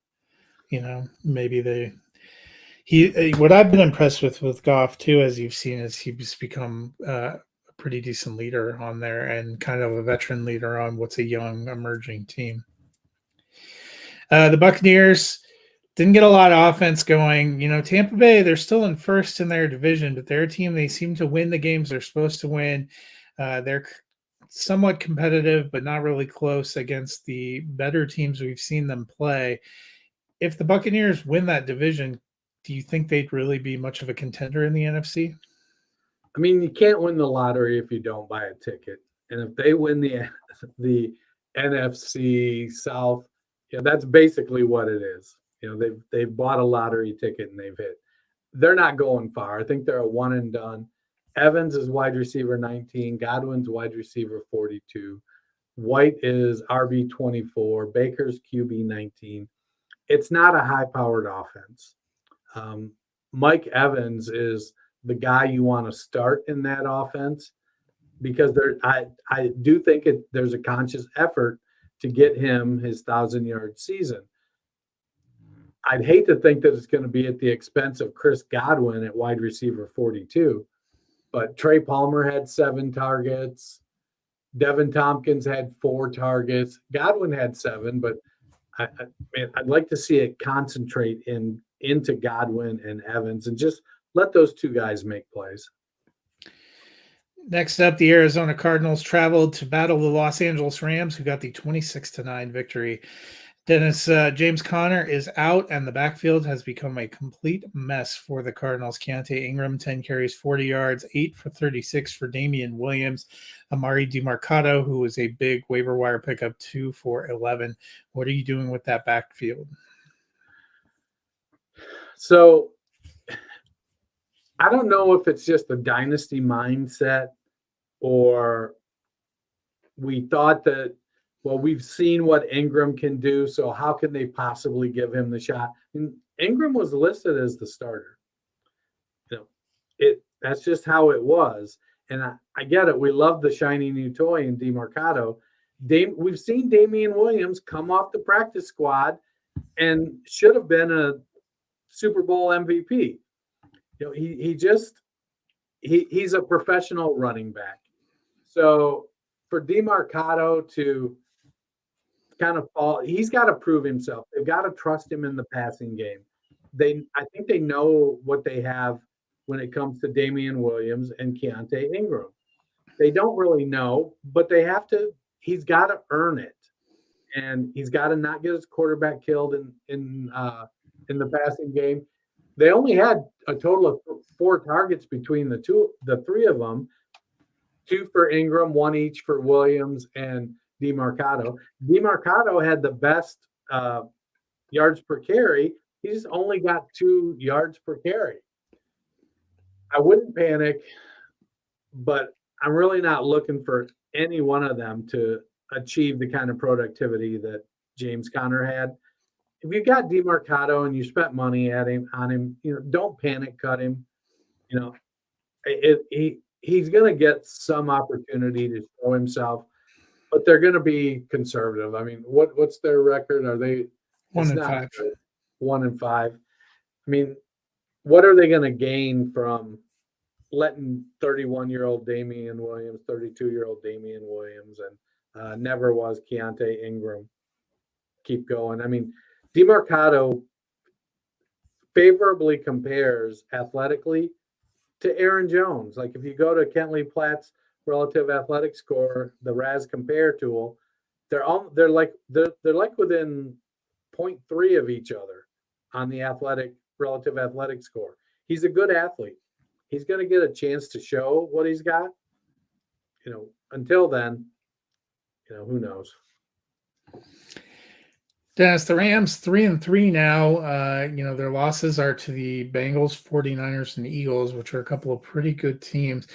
Speaker 2: Maybe what I've been impressed with Goff too, as you've seen, is he's become a pretty decent leader on there and kind of a veteran leader on what's a young emerging team. The Buccaneers didn't get a lot of offense going. Tampa Bay, they're still in first in their division, but they're a team, they seem to win the games they're supposed to win. They're somewhat competitive, but not really close against the better teams we've seen them play. If the Buccaneers win that division, do you think they'd really be much of a contender in the NFC?
Speaker 3: I mean, you can't win the lottery if you don't buy a ticket. And if they win the NFC South, that's basically what it is. They've bought a lottery ticket and they've hit. They're not going far. I think they're a one and done. Evans is wide receiver 19. Godwin's wide receiver 42. White is RB 24. Baker's QB 19. It's not a high-powered offense. Mike Evans is the guy you want to start in that offense because I do think there's a conscious effort to get him his 1,000-yard season. I'd hate to think that it's going to be at the expense of Chris Godwin at wide receiver 42, but Trey Palmer had 7 targets. Devin Tompkins had 4 targets. Godwin had 7, but I'd like to see it concentrate into Godwin and Evans and just let those 2 guys make plays.
Speaker 2: Next up, the Arizona Cardinals traveled to battle the Los Angeles Rams, who got the 26-9 victory. Dennis, James Conner is out, and the backfield has become a complete mess for the Cardinals. Keontae Ingram, 10 carries, 40 yards, 8 for 36 for Damian Williams. Amari DeMarcado, who was a big waiver wire pickup, 2 for 11. What are you doing with that backfield?
Speaker 3: So I don't know if it's just a dynasty mindset or we thought that, well, we've seen what Ingram can do, so how can they possibly give him the shot? And Ingram was listed as the starter. That's just how it was. And I get it. We love the shiny new toy in DeMarcado. We've seen Damian Williams come off the practice squad and should have been a Super Bowl MVP. He's a professional running back. So for DeMarcado to kind of fall, he's got to prove himself. They've got to trust him in the passing game. I think they know what they have when it comes to Damian Williams and Keontae Ingram. They don't really know, but they have to. He's got to earn it, and he's got to not get his quarterback killed in the passing game. They only had a total of 4 targets between the three of them, 2 for Ingram, 1 each for Williams and DeMarcado. DeMarcado had the best yards per carry. He just only got 2 yards per carry. I wouldn't panic, but I'm really not looking for any one of them to achieve the kind of productivity that James Conner had. If you got DeMarcado and you spent money on him, don't panic cut him. He's going to get some opportunity to show himself, but they're going to be conservative. I mean, what's their record? Are they
Speaker 2: 1-5?
Speaker 3: 1-5. I mean, what are they going to gain from letting 31-year-old Damian Williams, 32-year-old Damian Williams, and never was Keontae Ingram keep going? I mean, DeMarcado favorably compares athletically to Aaron Jones. Like if you go to Kentley Platt's relative athletic score, the RAS compare tool, they're like within 0.3 of each other on the relative athletic score. He's a good athlete. He's going to get a chance to show what he's got. Until then, who knows?
Speaker 2: Dennis, the Rams 3-3 now. Their losses are to the Bengals, 49ers, and Eagles, which are a couple of pretty good teams.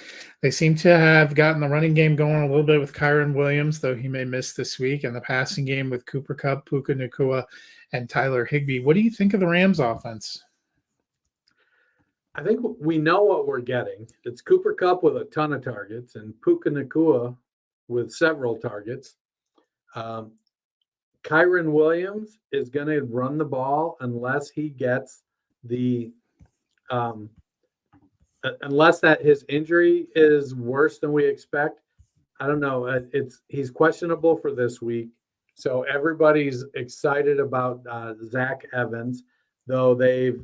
Speaker 2: They seem to have gotten the running game going a little bit with Kyren Williams, though he may miss this week, and the passing game with Cooper Kupp, Puka Nacua, and Tyler Higbee. What do you think of the Rams offense?
Speaker 3: I think we know what we're getting. It's Cooper Kupp with a ton of targets and Puka Nacua with several targets. Kyren Williams is going to run the ball unless he gets unless that his injury is worse than we expect. I don't know. He's questionable for this week. So everybody's excited about Zach Evans, though they've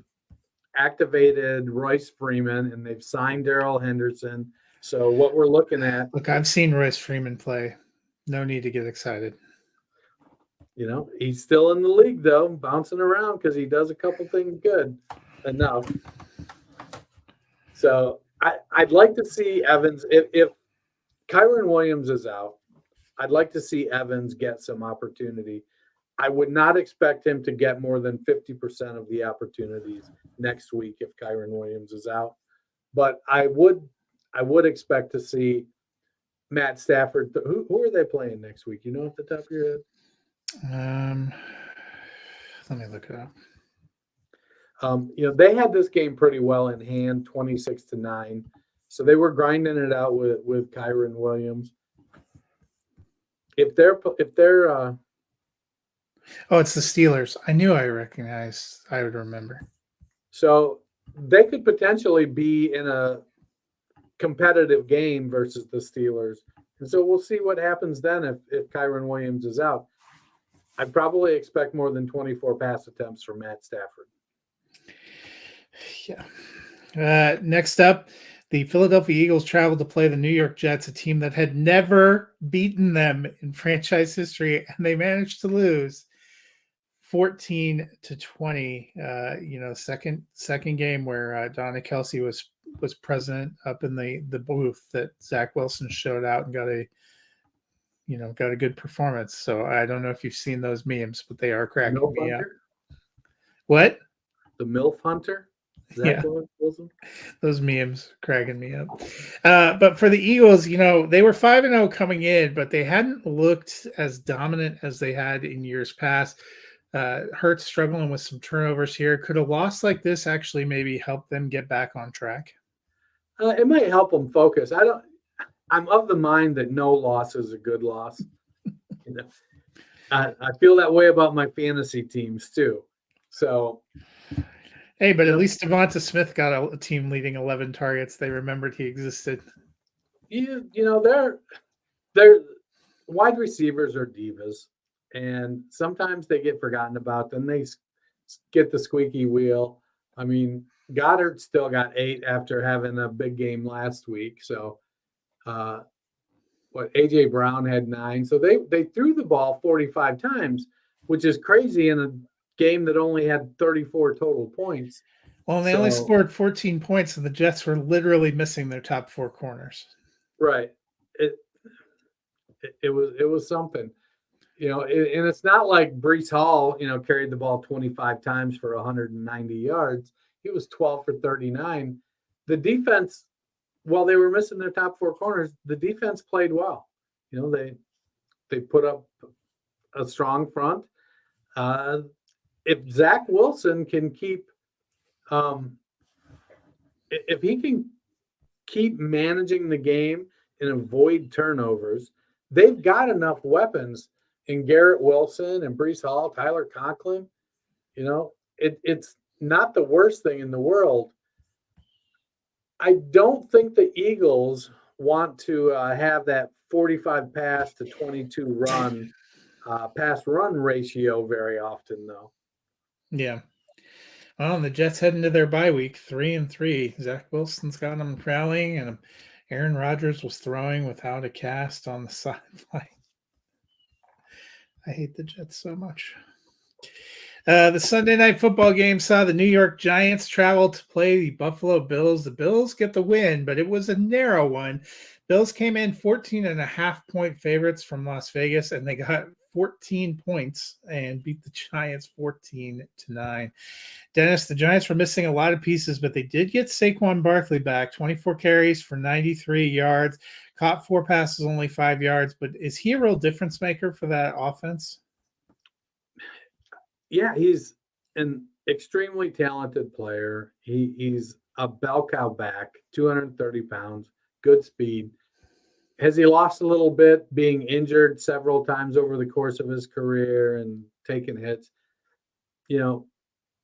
Speaker 3: activated Royce Freeman and they've signed Darrell Henderson. So what we're looking at.
Speaker 2: Look, I've seen Royce Freeman play. No need to get excited.
Speaker 3: He's still in the league, though, bouncing around because he does a couple things good enough. So I'd like to see Evans. If Kyren Williams is out, I'd like to see Evans get some opportunity. I would not expect him to get more than 50% of the opportunities next week if Kyren Williams is out. But I would expect to see Matt Stafford. Who are they playing next week? Off the top of your head?
Speaker 2: Let me look it up.
Speaker 3: They had this game pretty well in hand, 26-9. So they were grinding it out with Kyren Williams. If they're
Speaker 2: it's the Steelers. I knew I would remember.
Speaker 3: So they could potentially be in a competitive game versus the Steelers. And so we'll see what happens then if Kyren Williams is out. I'd probably expect more than 24 pass attempts from Matt Stafford.
Speaker 2: Yeah. Next up, the Philadelphia Eagles traveled to play the New York Jets, a team that had never beaten them in franchise history, and they managed to lose 14-20. Second game where Donna Kelsey was present up in the booth that Zach Wilson showed out and got a good performance. So I don't know if you've seen those memes, but they are cracking me up. What?
Speaker 3: The MILF Hunter?
Speaker 2: Yeah. Those memes cracking me up. But for the Eagles, they were 5-0 coming in, but they hadn't looked as dominant as they had in years past. Hurts struggling with some turnovers here. Could a loss like this actually maybe help them get back on track?
Speaker 3: It might help them focus. I'm of the mind that no loss is a good loss. I feel that way about my fantasy teams too. So,
Speaker 2: hey, but at least Devonta Smith got a team leading 11 targets. They remembered he existed.
Speaker 3: They're wide receivers are divas, and sometimes they get forgotten about. Then they get the squeaky wheel. I mean, Goddard still got 8 after having a big game last week. So, AJ Brown had 9. So they threw the ball 45 times, which is crazy in a game that only had 34 total points.
Speaker 2: Well, they only scored 14 points, and the Jets were literally missing their top 4 corners.
Speaker 3: Right. It was something, and it's not like Breece Hall, carried the ball 25 times for 190 yards. He was 12 for 39. The defense, while they were missing their top 4 corners, the defense played well. They put up a strong front. If Zach Wilson can if he can keep managing the game and avoid turnovers, they've got enough weapons in Garrett Wilson and Breece Hall, Tyler Conklin. It's not the worst thing in the world. I don't think the Eagles want to have that 45 pass to 22 run pass run ratio very often, though.
Speaker 2: Yeah. Well, the Jets head into their bye week 3-3. Zach Wilson's got them rallying, and Aaron Rodgers was throwing without a cast on the sideline. I hate the Jets so much. The Sunday night football game saw the New York Giants travel to play the Buffalo Bills. The Bills get the win, but it was a narrow one. Bills came in 14.5-point favorites from Las Vegas, and they got 14 points and beat the Giants 14-9. Dennis, the Giants were missing a lot of pieces, but they did get Saquon Barkley back, 24 carries for 93 yards, caught 4 passes, only 5 yards. But is he a real difference maker for that offense?
Speaker 3: Yeah, he's an extremely talented player. He's a bell cow back, 230 pounds, good speed. Has he lost a little bit being injured several times over the course of his career and taking hits?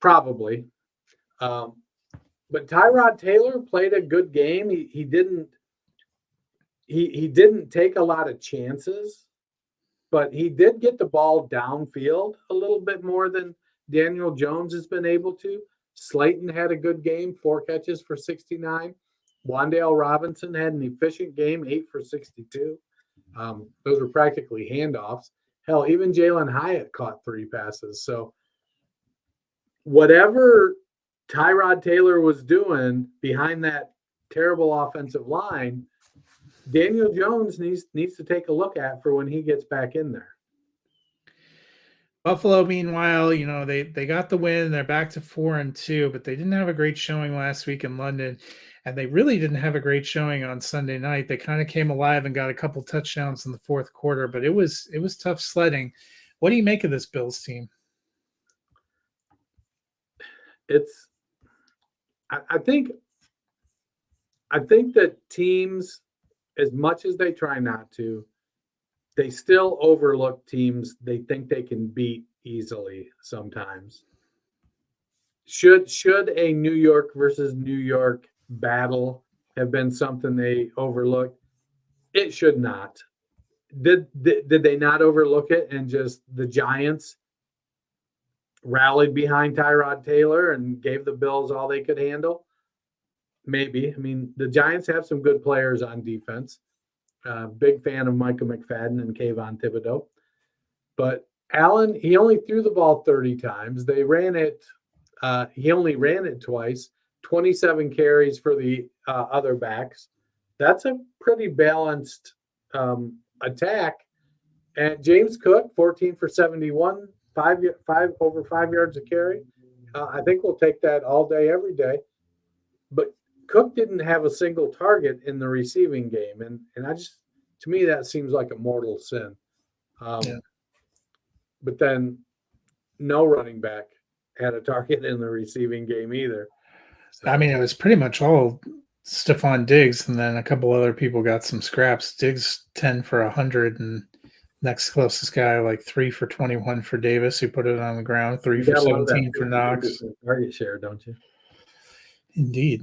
Speaker 3: Probably. But Tyrod Taylor played a good game. He didn't take a lot of chances, but he did get the ball downfield a little bit more than Daniel Jones has been able to. Slayton had a good game, 4 catches for 69. Wan'Dale Robinson had an efficient game, 8 for 62. Those were practically handoffs. Hell, even Jalen Hyatt caught 3 passes. So whatever Tyrod Taylor was doing behind that terrible offensive line, Daniel Jones needs to take a look at for when he gets back in there.
Speaker 2: Buffalo, meanwhile, they got the win. They're back to 4-2, but they didn't have a great showing last week in London, and they really didn't have a great showing on Sunday night. They kind of came alive and got a couple touchdowns in the fourth quarter, but it was tough sledding. What do you make of this Bills team?
Speaker 3: I think that teams, as much as they try not to, they still overlook teams they think they can beat easily sometimes. Should a New York versus New York battle have been something they overlooked? It should not. Did they not overlook it and just the Giants rallied behind Tyrod Taylor and gave the Bills all they could handle? Maybe. I mean, the Giants have some good players on defense. Big fan of Micah McFadden and Kayvon Thibodeau. But Allen, he only threw the ball 30 times. They ran it. He only ran it twice, 27 carries for the other backs. That's a pretty balanced attack. And James Cook, 14 for 71, over 5 yards a carry. I think we'll take that all day, every day. But Cook didn't have a single target in the receiving game. And to me, that seems like a mortal sin. But then no running back had a target in the receiving game either. So,
Speaker 2: I mean, it was pretty much all Stephon Diggs, and then a couple other people got some scraps. Diggs 10 for 100, and next closest guy like 3 for 21 for Davis, who put it on the ground. 3 for 17 for Knox.
Speaker 3: Target share, don't you?
Speaker 2: Indeed.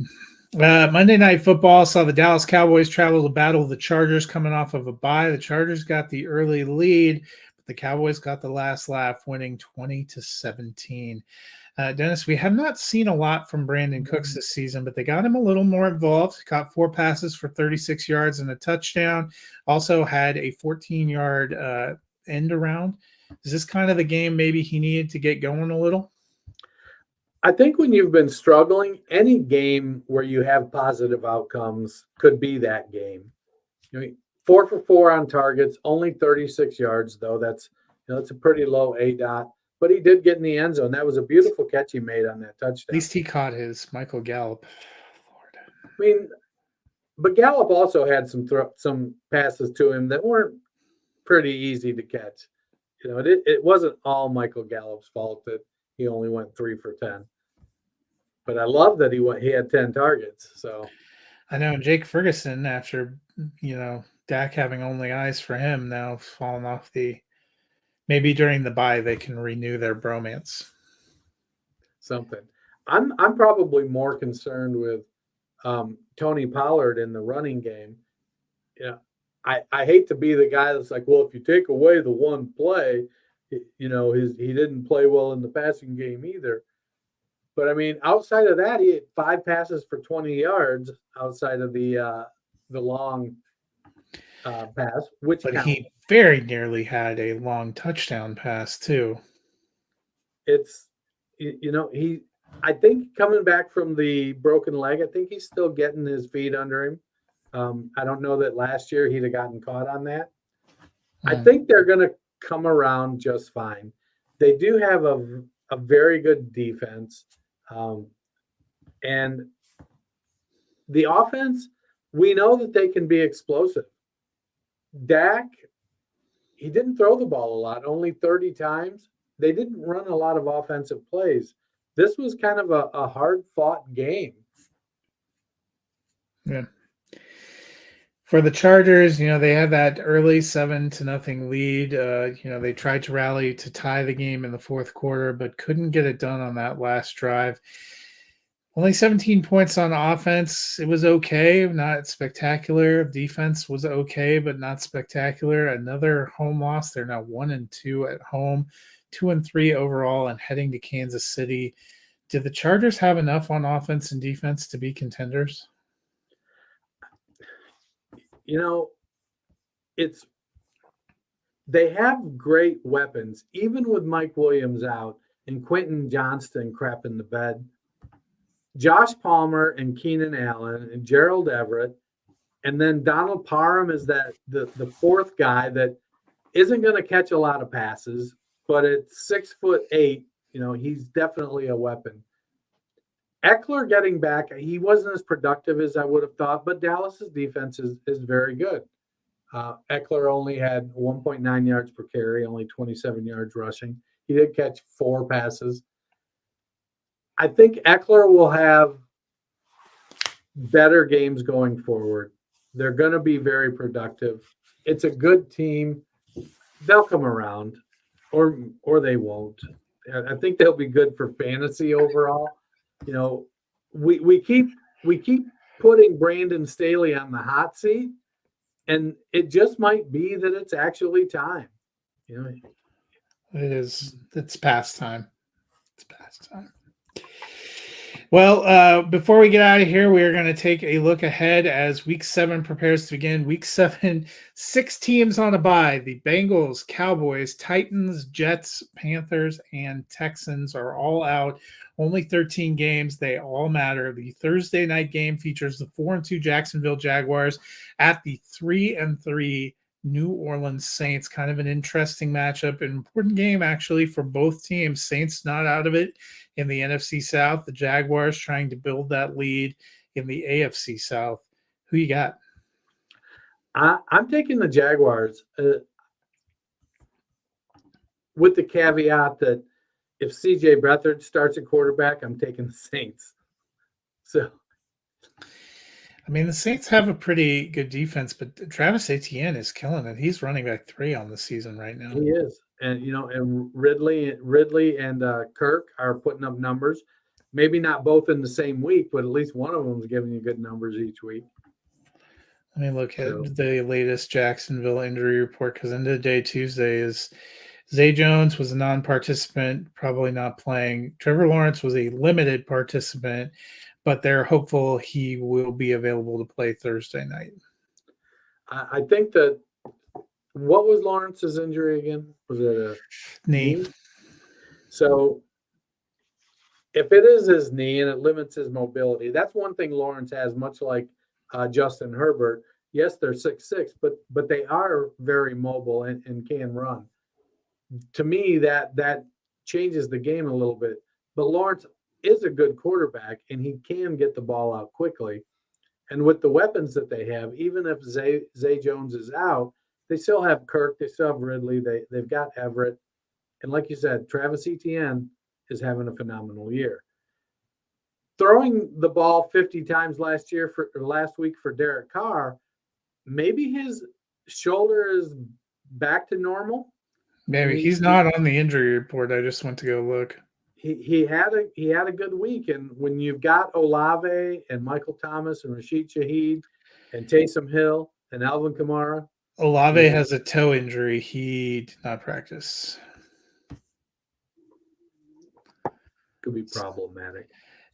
Speaker 2: Monday Night Football saw the Dallas Cowboys travel to battle the Chargers coming off of a bye. The Chargers got the early lead, but the Cowboys got the last laugh, winning 20-17. Dennis, we have not seen a lot from Brandon Cooks this season, but they got him a little more involved. Caught 4 passes for 36 yards and a touchdown. Also had a 14-yard end around. Is this kind of the game maybe he needed to get going a little?
Speaker 3: I think when you've been struggling, any game where you have positive outcomes could be that game. 4 for 4 on targets, only 36 yards, though. That's a pretty low ADOT. But he did get in the end zone. That was a beautiful catch he made on that touchdown.
Speaker 2: At least he caught his Michael Gallup.
Speaker 3: Lord. I mean, but Gallup also had some passes to him that weren't pretty easy to catch. It wasn't all Michael Gallup's fault that he only went 3 for 10. But I love that he had 10 targets. So
Speaker 2: I know Jake Ferguson, after Dak having only eyes for him, now falling off the. Maybe during the bye they can renew their bromance.
Speaker 3: Something. I'm probably more concerned with Tony Pollard in the running game. I hate to be the guy that's like, well, if you take away the one play, he didn't play well in the passing game either. But I mean, outside of that, he had 5 passes for 20 yards outside of the long pass,
Speaker 2: but he very nearly had a long touchdown pass too.
Speaker 3: It's I think coming back from the broken leg, I think he's still getting his feet under him. I don't know that last year he'd have gotten caught on that. I think they're going to come around just fine. They do have a very good defense. And the offense, we know that they can be explosive. Dak, he didn't throw the ball a lot, only 30 times. They didn't run a lot of offensive plays. This was kind of a hard-fought game.
Speaker 2: Yeah. For the Chargers, they had that early 7-0 lead. They tried to rally to tie the game in the fourth quarter, but couldn't get it done on that last drive. Only 17 points on offense. It was okay, not spectacular. Defense was okay, but not spectacular. Another home loss. They're now 1-2 at home, 2-3 overall, and heading to Kansas City. Did the Chargers have enough on offense and defense to be contenders?
Speaker 3: They have great weapons, even with Mike Williams out and Quentin Johnston crapping the bed. Josh Palmer and Keenan Allen and Gerald Everett, and then Donald Parham is the fourth guy that isn't going to catch a lot of passes, but at 6'8", he's definitely a weapon. Eckler getting back, he wasn't as productive as I would have thought, but Dallas's defense is very good. Eckler only had 1.9 yards per carry, only 27 yards rushing. He did catch 4 passes. I think Eckler will have better games going forward. They're going to be very productive. It's a good team. They'll come around, or they won't. I think they'll be good for fantasy overall. We keep putting Brandon Staley on the hot seat, and it just might be that it's actually time.
Speaker 2: It is. It's past time. It's past time. Well, before we get out of here, we are going to take a look ahead as Week 7 prepares to begin. Week 7, 6 teams on a bye. The Bengals, Cowboys, Titans, Jets, Panthers, and Texans are all out. Only 13 games. They all matter. The Thursday night game features the 4-2 Jacksonville Jaguars at the 3-3 New Orleans Saints. Kind of an interesting matchup, an important game actually for both teams. Saints not out of it in the NFC South. The Jaguars trying to build that lead in the AFC South. Who you got?
Speaker 3: I'm taking the Jaguars with the caveat that if C.J. Beathard starts at quarterback, I'm taking the Saints. So,
Speaker 2: I mean, the Saints have a pretty good defense, but Travis Etienne is killing it. He's running back 3 on the season right now.
Speaker 3: He is. And, and Ridley and Kirk are putting up numbers. Maybe not both in the same week, but at least one of them is giving you good numbers each week.
Speaker 2: Let me look at the latest Jacksonville injury report, because end of the day Tuesday is Zay Jones was a non-participant, probably not playing. Trevor Lawrence was a limited participant, but they're hopeful he will be available to play Thursday night.
Speaker 3: I think that what was Lawrence's injury again? Was it a
Speaker 2: Knee.
Speaker 3: So if it is his knee and it limits his mobility, that's one thing Lawrence has, much like Justin Herbert. Yes, they're 6'6", but they are very mobile and can run. To me, that changes the game a little bit. But Lawrence is a good quarterback, and he can get the ball out quickly. And with the weapons that they have, even if Zay Jones is out, they still have Kirk, they still have Ridley, they've got Everett. And like you said, Travis Etienne is having a phenomenal year. Throwing the ball 50 times last week for Derek Carr, maybe his shoulder is back to normal.
Speaker 2: Maybe he's not on the injury report. I just went to go look.
Speaker 3: He had a good week, and when you've got Olave and Michael Thomas and Rashid Shaheed and Taysom Hill and Alvin Kamara,
Speaker 2: Olave has a toe injury. He did not practice.
Speaker 3: Could be problematic.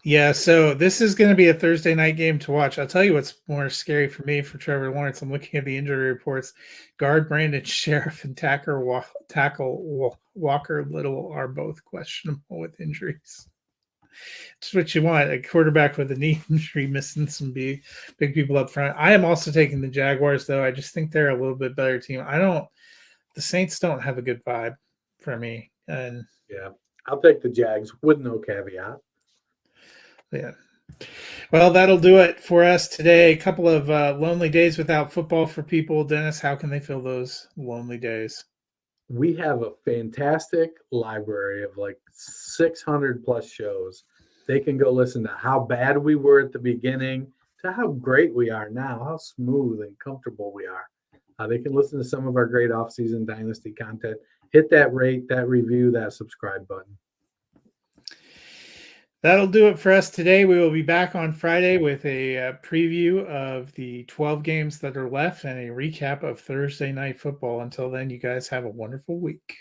Speaker 2: Yeah, so this is going to be a Thursday night game to watch. I'll tell you what's more scary for me for Trevor Lawrence. I'm looking at the injury reports. Guard Brandon Sheriff and tackle Walker Little are both questionable with injuries. It's what you want, a quarterback with a knee injury missing some big people up front. I am also taking the Jaguars, though. I just think they're a little bit better team. The Saints don't have a good vibe for me. And
Speaker 3: yeah, I'll take the Jags with no caveat.
Speaker 2: Yeah. Well, that'll do it for us today. A couple of lonely days without football for people. Dennis, how can they fill those lonely days?
Speaker 3: We have a fantastic library of like 600 plus shows. They can go listen to how bad we were at the beginning to how great we are now, how smooth and comfortable we are. They can listen to some of our great off-season Dynasty content. Hit that rate, that review, that subscribe button.
Speaker 2: That'll do it for us today. We will be back on Friday with a preview of the 12 games that are left and a recap of Thursday Night Football. Until then, you guys have a wonderful week.